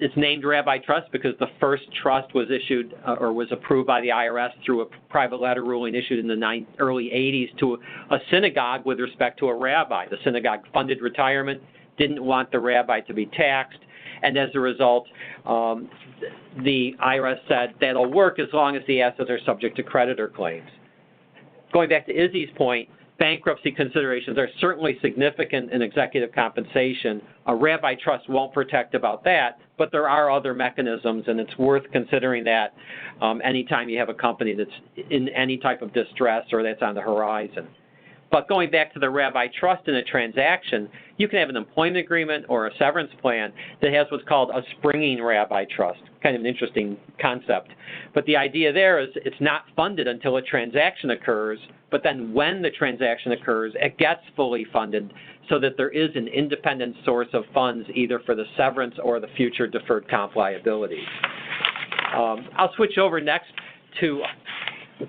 It's named rabbi trust because the first trust was issued or was approved by the IRS through a private letter ruling issued in the early 80s to a synagogue with respect to a rabbi. The synagogue funded retirement, didn't want the rabbi to be taxed, and as a result, the IRS said that'll work as long as the assets are subject to creditor claims. Going back to Izzy's point, bankruptcy considerations are certainly significant in executive compensation. A rabbi trust won't protect about that, but there are other mechanisms, and it's worth considering that anytime you have a company that's in any type of distress or that's on the horizon. But going back to the rabbi trust in a transaction, you can have an employment agreement or a severance plan that has what's called a springing rabbi trust. Kind of an interesting concept. But the idea there is it's not funded until a transaction occurs, but then when the transaction occurs, it gets fully funded so that there is an independent source of funds either for the severance or the future deferred comp liabilities. I'll switch over next to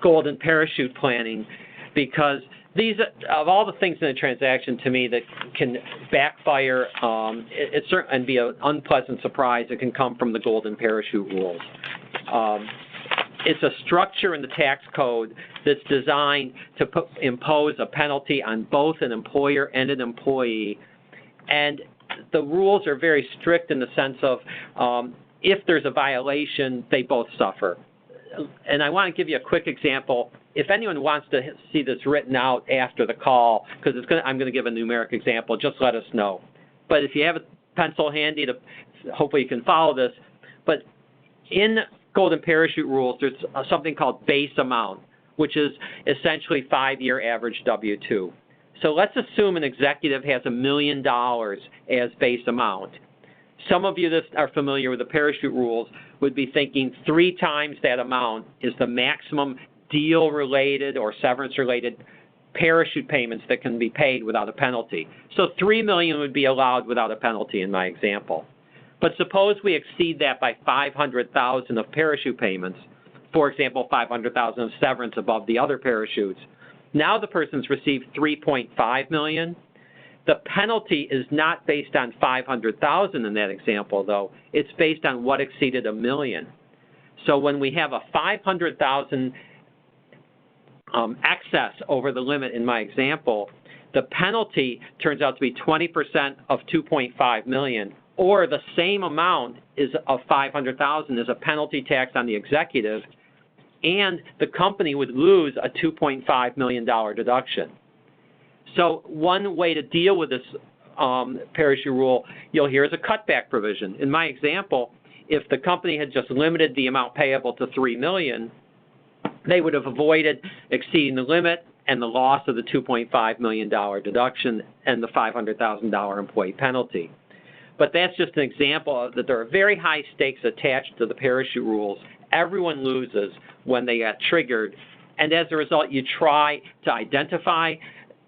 golden parachute planning because these, of all the things in a transaction to me that can backfire and be an unpleasant surprise, it can come from the golden parachute rules. It's a structure in the tax code that's designed to impose a penalty on both an employer and an employee. And the rules are very strict in the sense of if there's a violation, they both suffer. And I want to give you a quick example. If anyone wants to see this written out after the call, because I'm going to give a numeric example, just let us know. But if you have a pencil handy, hopefully you can follow this. But in golden parachute rules, there's something called base amount, which is essentially 5-year average W-2. So let's assume an executive has $1 million as base amount. Some of you that are familiar with the parachute rules would be thinking 3 times that amount is the maximum deal-related or severance-related parachute payments that can be paid without a penalty. So $3 million would be allowed without a penalty in my example. But suppose we exceed that by $500,000 of parachute payments, for example, $500,000 of severance above the other parachutes. Now the person's received $3.5 million. The penalty is not based on $500,000 in that example, though. It's based on what exceeded $1 million. So when we have a $500,000 excess over the limit in my example, the penalty turns out to be 20% of $2.5 million, or the same amount of $500,000 is a penalty tax on the executive, and the company would lose a $2.5 million deduction. So one way to deal with this parachute rule you'll hear is a cutback provision. In my example, if the company had just limited the amount payable to $3 million, they would have avoided exceeding the limit and the loss of the $2.5 million deduction and the $500,000 employee penalty. But that's just an example of that there are very high stakes attached to the parachute rules. Everyone loses when they get triggered, and as a result, you try to identify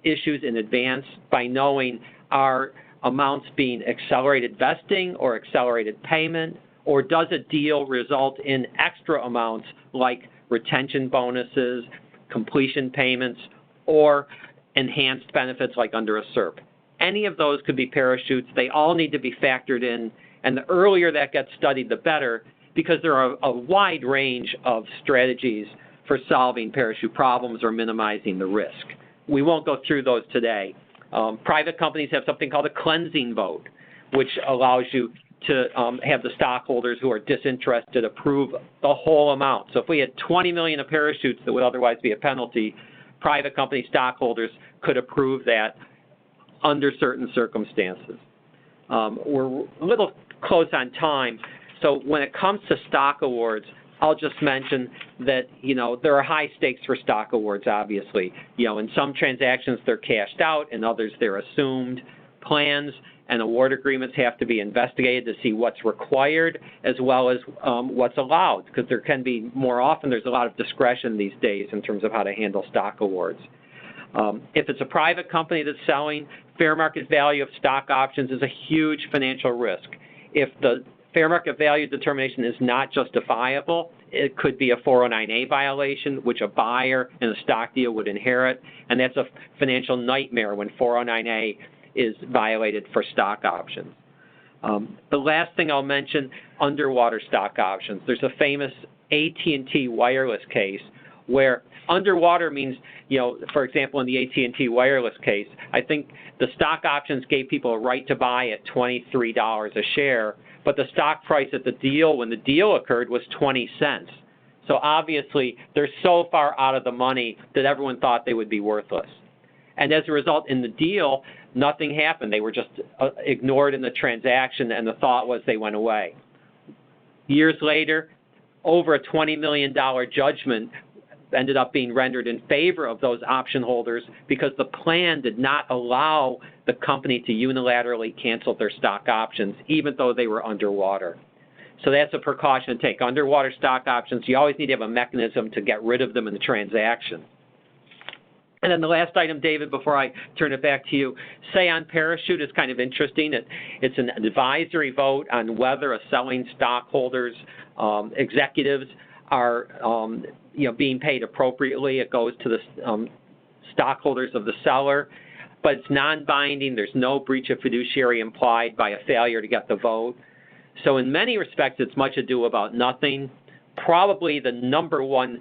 issues in advance by knowing are amounts being accelerated vesting or accelerated payment, or does a deal result in extra amounts like retention bonuses, completion payments, or enhanced benefits like under a SERP. Any of those could be parachutes. They all need to be factored in, and the earlier that gets studied, the better, because there are a wide range of strategies for solving parachute problems or minimizing the risk. We won't go through those today. Private companies have something called a cleansing vote, which allows you to have the stockholders who are disinterested approve the whole amount. So if we had 20 million of parachutes that would otherwise be a penalty, private company stockholders could approve that under certain circumstances. We're a little close on time, so when it comes to stock awards, I'll just mention that, there are high stakes for stock awards, obviously. In some transactions they're cashed out, in others they're assumed. Plans and award agreements have to be investigated to see what's required as well as what's allowed, because there can be, more often there's a lot of discretion these days in terms of how to handle stock awards. If it's a private company that's selling, fair market value of stock options is a huge financial risk. If the fair market value determination is not justifiable. It could be a 409A violation, which a buyer in a stock deal would inherit, and that's a financial nightmare when 409A is violated for stock options. The last thing I'll mention, underwater stock options. There's a famous AT&T wireless case where underwater means, for example, in the AT&T wireless case, I think the stock options gave people a right to buy at $23 a share, but the stock price at the deal, when the deal occurred, was 20 cents. So obviously, they're so far out of the money that everyone thought they would be worthless. And as a result, in the deal, nothing happened. They were just ignored in the transaction, and the thought was they went away. Years later, over a $20 million judgment ended up being rendered in favor of those option holders because the plan did not allow the company to unilaterally cancel their stock options, even though they were underwater. So that's a precaution to take. Underwater stock options, you always need to have a mechanism to get rid of them in the transaction. And then the last item, David, before I turn it back to you, say on parachute is kind of interesting. It's an advisory vote on whether a selling stockholder's executives are being paid appropriately. It goes to the stockholders of the seller, but it's non-binding. There's no breach of fiduciary implied by a failure to get the vote. So in many respects, it's much ado about nothing. Probably the number one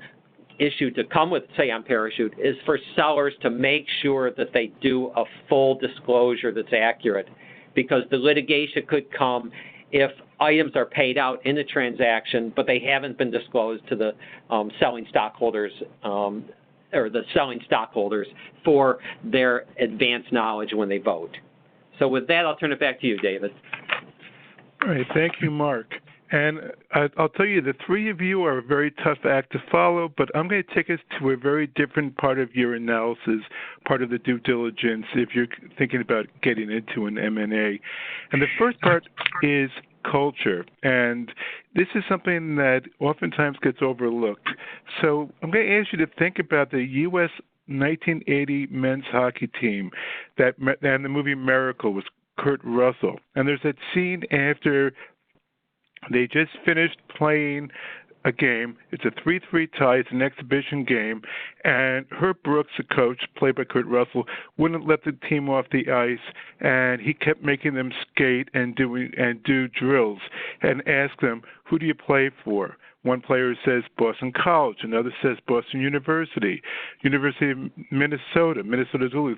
issue to come with, say, on parachute is for sellers to make sure that they do a full disclosure that's accurate, because the litigation could come if items are paid out in the transaction, but they haven't been disclosed to the selling stockholders or the selling stockholders for their advance knowledge when they vote. So with that, I'll turn it back to you, David. All right. Thank you, Mark. And I'll tell you, the three of you are a very tough act to follow, but I'm going to take us to a very different part of your analysis, part of the due diligence, if you're thinking about getting into an M&A. And the first part is culture. And this is something that oftentimes gets overlooked. So I'm going to ask you to think about the U.S. 1980 men's hockey team that in the movie Miracle was Kurt Russell. And there's that scene after they just finished playing a game. It's a 3-3 tie. It's an exhibition game. And Herb Brooks, the coach, played by Kurt Russell, wouldn't let the team off the ice, and he kept making them skate and do drills and ask them, who do you play for? One player says Boston College, another says Boston University, University of Minnesota, Minnesota Duluth.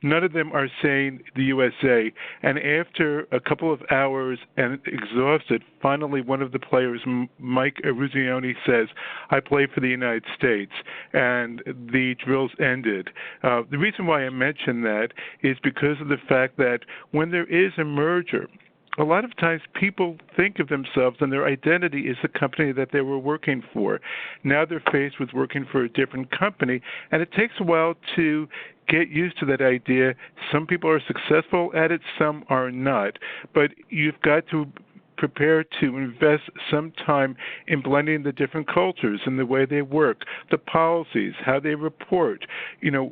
None of them are saying the USA. And after a couple of hours and exhausted, finally one of the players, Mike Eruzione, says, I play for the United States. And the drills ended. The reason why I mention that is because of the fact that when there is a merger, a lot of times people think of themselves and their identity is the company that they were working for. Now they're faced with working for a different company, and it takes a while to get used to that idea. Some people are successful at it, some are not. But you've got to prepare to invest some time in blending the different cultures and the way they work, the policies, how they report,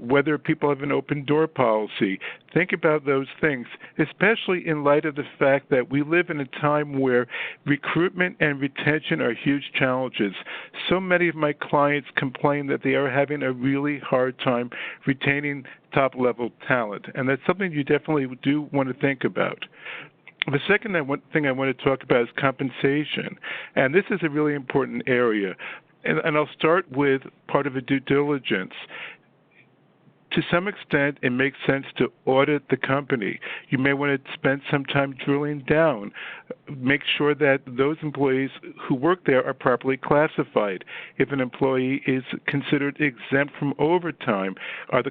whether people have an open door policy. Think about those things, especially in light of the fact that we live in a time where recruitment and retention are huge challenges. So many of my clients complain that they are having a really hard time retaining top-level talent, and that's something you definitely do want to think about. The second thing I want to talk about is compensation, and this is a really important area. And I'll start with part of a due diligence. To some extent, it makes sense to audit the company. You may want to spend some time drilling down. Make sure that those employees who work there are properly classified. If an employee is considered exempt from overtime, are the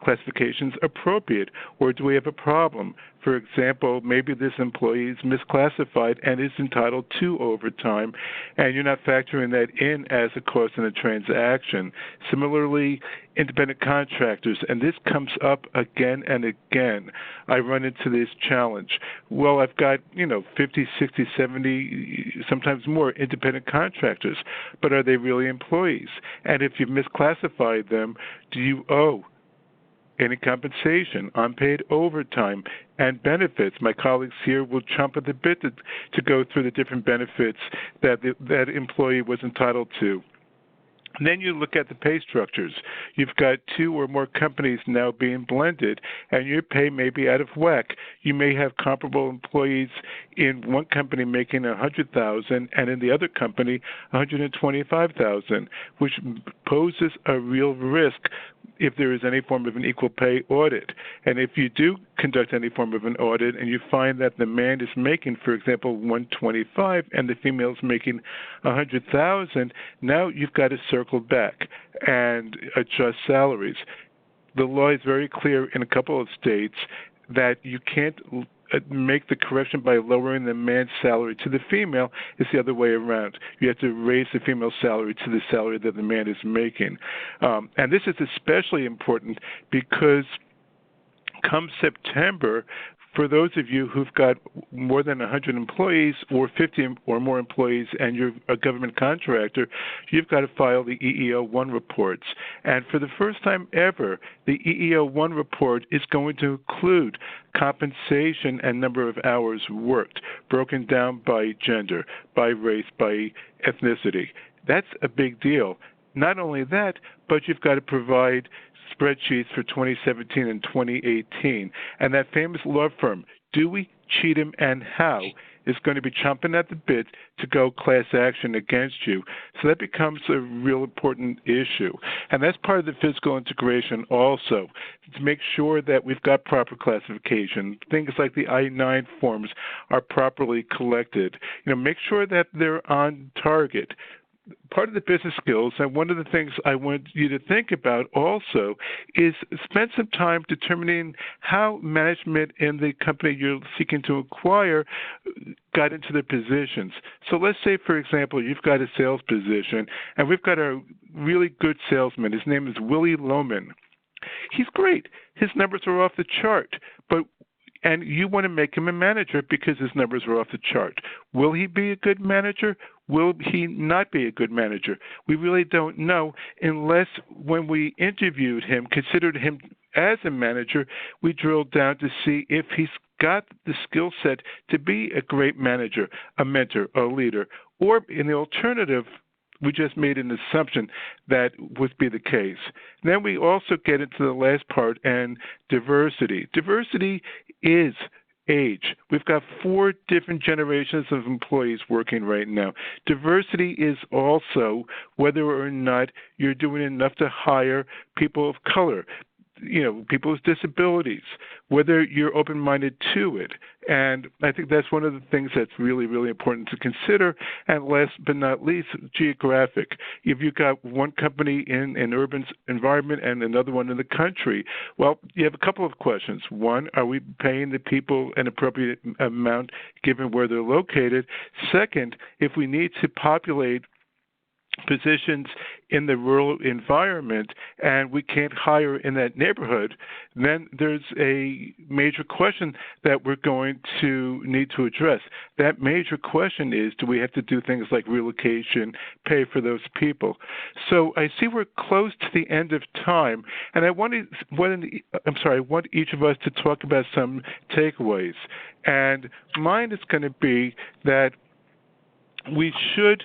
classifications appropriate, or do we have a problem? For example, maybe this employee is misclassified and is entitled to overtime, and you're not factoring that in as a cost in a transaction. Similarly, independent contractors, and this comes up again and again. I run into this challenge. Well, I've got, 50, 60, 70, sometimes more independent contractors, but are they really employees? And if you've misclassified them, do you owe any compensation, unpaid overtime, and benefits. My colleagues here will chomp at the bit to go through the different benefits that that employee was entitled to. And then you look at the pay structures. You've got two or more companies now being blended, and your pay may be out of whack. You may have comparable employees in one company making $100,000 and in the other company $125,000, which poses a real risk if there is any form of an equal pay audit. And if you do conduct any form of an audit and you find that the man is making, for example, $125,000 and the female is making $100,000, now you've got to circle back and adjust salaries. The law is very clear in a couple of states that you can't make the correction by lowering the man's salary to the female. It's the other way around. You have to raise the female's salary to the salary that the man is making. And this is especially important because come September, for those of you who've got more than 100 employees or 50 or more employees and you're a government contractor, you've got to file the EEO-1 reports. And for the first time ever, the EEO-1 report is going to include compensation and number of hours worked, broken down by gender, by race, by ethnicity. That's a big deal. Not only that, but you've got to provide spreadsheets for 2017 and 2018. And that famous law firm, Dewey, Cheatham, and Howe, is going to be chomping at the bit to go class action against you. So that becomes a real important issue. And that's part of the physical integration also, to make sure that we've got proper classification. Things like the I-9 forms are properly collected. Make sure that they're on target. Part of the business skills, and one of the things I want you to think about also, is spend some time determining how management in the company you're seeking to acquire got into their positions. So let's say, for example, you've got a sales position, and we've got a really good salesman. His name is Willie Lohman. He's great. His numbers are off the chart, and you want to make him a manager because his numbers are off the chart. Will he be a good manager? Will he not be a good manager? We really don't know unless when we interviewed him, considered him as a manager, we drilled down to see if he's got the skill set to be a great manager, a mentor, a leader, or in the alternative, we just made an assumption that would be the case. Then we also get into the last part, and diversity. Diversity is age. We've got 4 different generations of employees working right now. Diversity is also whether or not you're doing enough to hire people of color, people with disabilities, whether you're open-minded to it. And I think that's one of the things that's really, really important to consider. And last but not least, geographic. If you've got one company in an urban environment and another one in the country, well, you have a couple of questions. One, are we paying the people an appropriate amount given where they're located? Second, if we need to populate positions in the rural environment and we can't hire in that neighborhood, then there's a major question that we're going to need to address. That major question is, do we have to do things like relocation, pay for those people? So I see we're close to the end of time, and I want each of us to talk about some takeaways. And mine is going to be that we should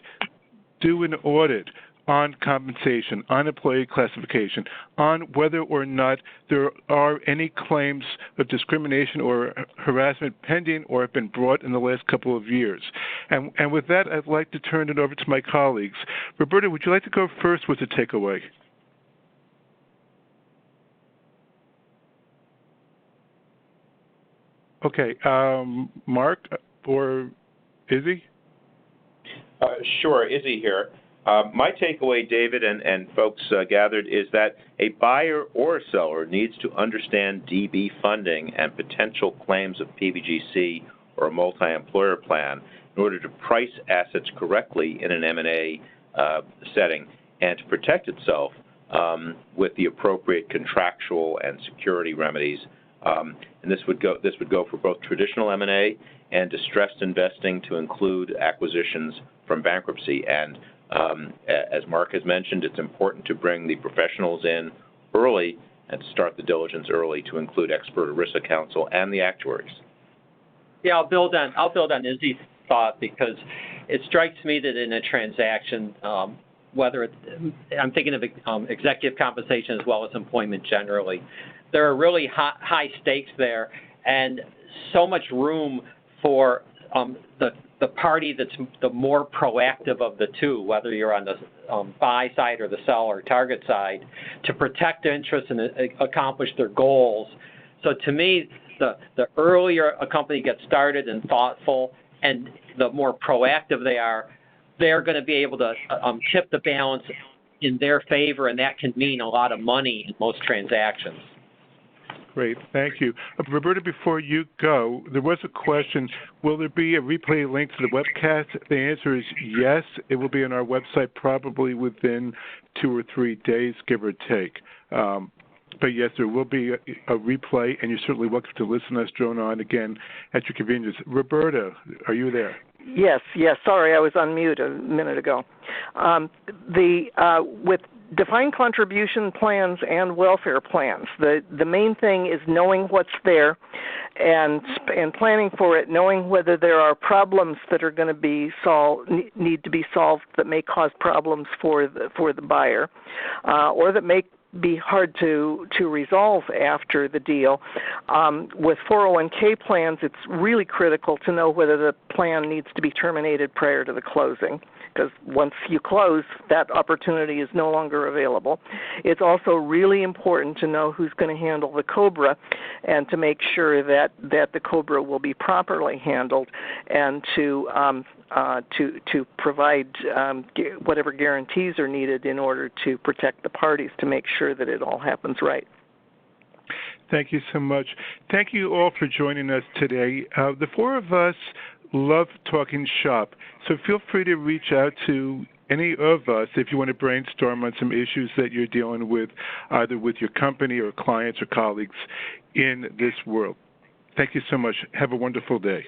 do an audit on compensation, on employee classification, on whether or not there are any claims of discrimination or harassment pending or have been brought in the last couple of years. And with that, I'd like to turn it over to my colleagues. Roberta, would you like to go first with the takeaway? Okay, Mark or Izzy? Sure, Izzy here. My takeaway, David, and folks gathered, is that a buyer or a seller needs to understand DB funding and potential claims of PBGC or a multi-employer plan in order to price assets correctly in an M&A setting and to protect itself with the appropriate contractual and security remedies. And this would go for both traditional M&A and distressed investing to include acquisitions from bankruptcy. And as Mark has mentioned, it's important to bring the professionals in early and start the diligence early to include expert ERISA counsel and the actuaries. Yeah, I'll build on Izzy's thought, because it strikes me that in a transaction, whether it's, I'm thinking of executive compensation as well as employment generally, there are really high stakes there, and so much room for the party that's the more proactive of the two, whether you're on the buy side or the sell or target side, to protect their interests and accomplish their goals. So to me, the earlier a company gets started and thoughtful, and the more proactive they are, they're going to be able to tip the balance in their favor, and that can mean a lot of money in most transactions. Great, thank you. Roberta, before you go, there was a question, will there be a replay link to the webcast? The answer is yes. It will be on our website probably within 2 or 3 days, give or take. But yes, there will be a replay, and you're certainly welcome to listen to us drone on again at your convenience. Roberta, are you there? Yes. Sorry, I was on mute a minute ago. With defined contribution plans and welfare plans, the main thing is knowing what's there and planning for it, knowing whether there are problems that are going to be need to be solved that may cause problems for the buyer, or that may be hard to resolve after the deal. With 401k plans, it's really critical to know whether the plan needs to be terminated prior to the closing, because once you close, that opportunity is no longer available. It's also really important to know who's going to handle the COBRA, and to make sure that the COBRA will be properly handled, and to provide whatever guarantees are needed in order to protect the parties, to make sure that it all happens right. Thank you so much. Thank you all for joining us today. The four of us love talking shop, so feel free to reach out to any of us if you want to brainstorm on some issues that you're dealing with, either with your company or clients or colleagues in this world. Thank you so much. Have a wonderful day.